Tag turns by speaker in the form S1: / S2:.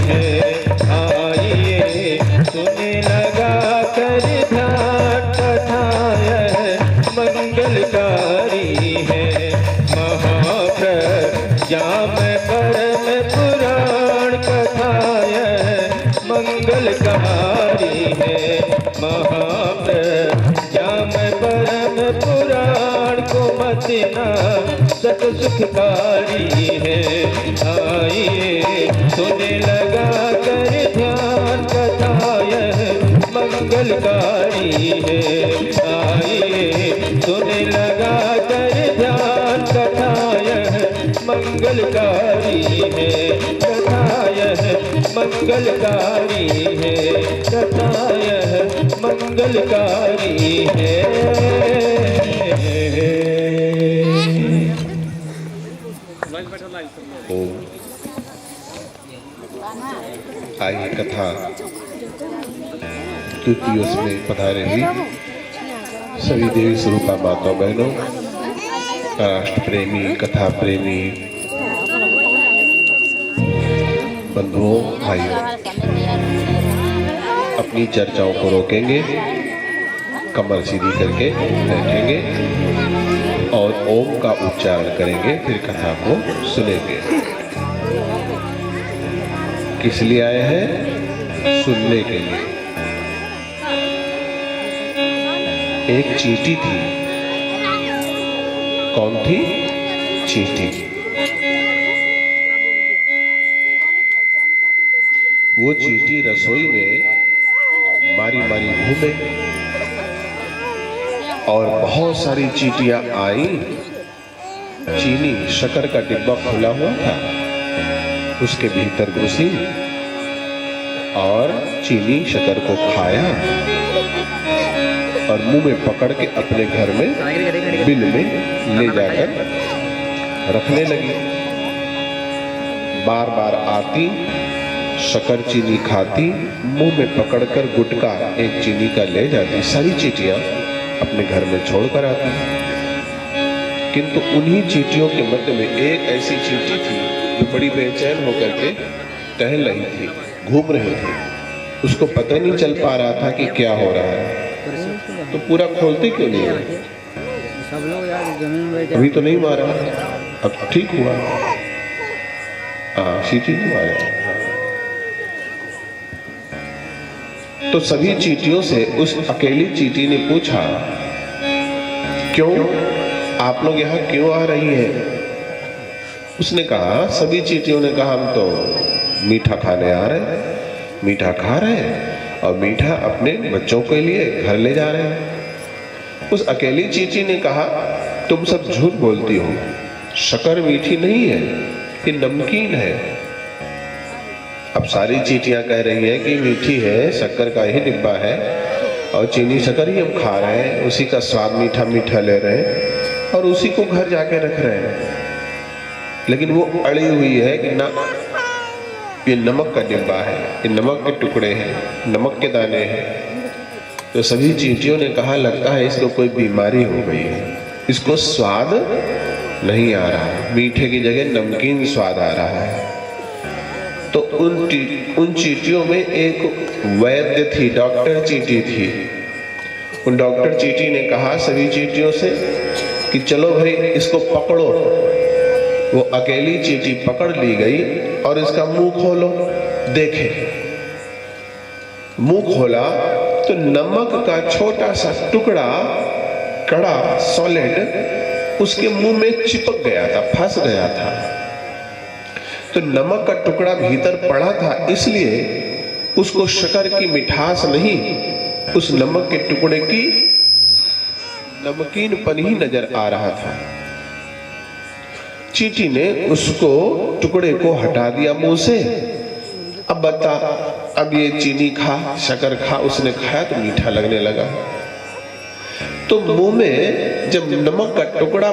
S1: है। आइए सुने लगा कर ध्यान, कथा यह मंगलकारी है। महाप्रज्ञा में परम पुराण, कथा यह मंगलकारी है। महाप्रज्ञा में परम पुराण को मतना सत सुखकारी है। आइए सुने लगा कर ध्यान, कथा यह मंगलकारी है। आइए सुने लगा कर ध्यान, कथा यह मंगलकारी है। कथा यह मंगलकारी है। कथा यह मंगलकारी है।
S2: आइए कथा तृतीयों में पधारे हुई सभी देवी स्वरूपा माता बहनों, राष्ट्र प्रेमी, कथा प्रेमी बंधुओं, भाइयों, अपनी चर्चाओं को रोकेंगे, कमर सीधी करके बैठेंगे और ओम का उच्चारण करेंगे, फिर कथा को सुनेंगे। किस लिए आए हैं? सुनने के लिए। एक चींटी थी। कौन थी? चींटी। वो चींटी रसोई में मारी मारी घूमे और बहुत सारी चींटियां आई। चीनी शक्कर का डिब्बा खुला हुआ था, उसके भीतर घुसी और चीनी शक्कर को खाया और मुंह में पकड़ के अपने घर में बिल में ले जाकर रखने लगी। बार बार आती, शक्कर चीनी खाती, मुंह में पकड़कर गुटका एक चीनी का ले जाती। सारी चींटियां अपने घर में छोड़कर आती। किंतु उन्हीं चींटियों के मध्य में एक ऐसी चींटी थी जो बड़ी बेचैन होकर के टहल रही थी, घूम रही थी। उसको पता नहीं चल पा रहा था कि क्या हो रहा है। तो पूरा खोलते क्यों नहीं है? अभी तो नहीं मारा, अब ठीक हुआ। हाँ, चींटी नहीं मारा। तो सभी चींटियों से उस अकेली चींटी ने पूछा, क्यों आप लोग यहाँ क्यों आ रही हैं? उसने कहा, सभी चींटियों ने कहा, हम तो मीठा खाने आ रहे हैं, मीठा खा रहे हैं और मीठा अपने बच्चों के लिए घर ले जा रहे हैं। उस अकेली चींटी ने कहा, तुम सब झूठ बोलती हो, शक्कर मीठी नहीं है, ये नमकीन है। अब सारी चींटियां कह रही हैं कि मीठी है, शक्कर का ही डिब्बा है और चीनी शक्कर ही हम खा रहे हैं, उसी का स्वाद मीठा मीठा ले रहे हैं और उसी को घर जाके रख रहे हैं। लेकिन वो अड़ी हुई है कि ना, ये नमक का डिब्बा है, ये नमक के टुकड़े हैं, नमक के दाने हैं। तो सभी चींटियों ने कहा, लगता है इसको कोई बीमारी हो गई है, इसको स्वाद नहीं आ रहा, मीठे की जगह नमकीन स्वाद आ रहा है। तो उन चींटियों में एक वैद्य थी, डॉक्टर चींटी थी। उन डॉक्टर चींटी ने कहा सभी चींटियों से कि चलो भाई इसको पकड़ो। वो अकेली चींटी पकड़ ली गई और इसका मुंह खोलो। देखे, मुंह खोला तो नमक का छोटा सा टुकड़ा, कड़ा सॉलिड, उसके मुंह में चिपक गया था, फंस गया था। तो नमक का टुकड़ा भीतर पड़ा था, इसलिए उसको शक्कर की मिठास नहीं, उस नमक के टुकड़े की नमकीनपन ही नजर आ रहा था। चींटी ने उसको टुकड़े को हटा दिया मुंह से। अब बता, अब ये चीनी खा, शक्कर खा, उसने खाया तो मीठा लगने लगा। तो मुंह में जब नमक का टुकड़ा